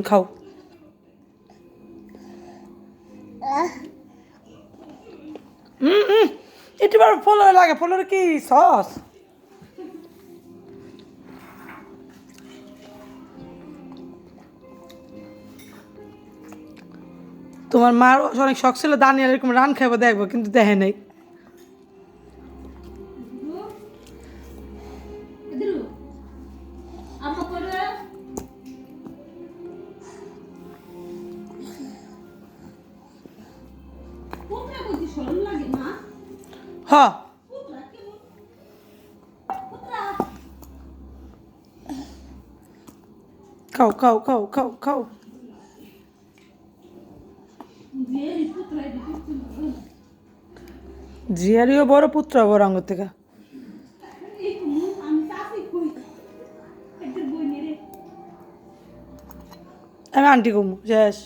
খাও। একটু বার ফলোর লাগে, ফলোর কি সস? তোমার মার অনেক শখ ছিল দানিয়াল এরকম রান খাইবো দেখবো, কিন্তু দেখে নেই। হ্যাঁ খাও খাও খাও খাও খাও। জিয়ারিও বড়, পুত্র বড় আঙ্গুর থেকে। আমি আন্টি কমু শেষ।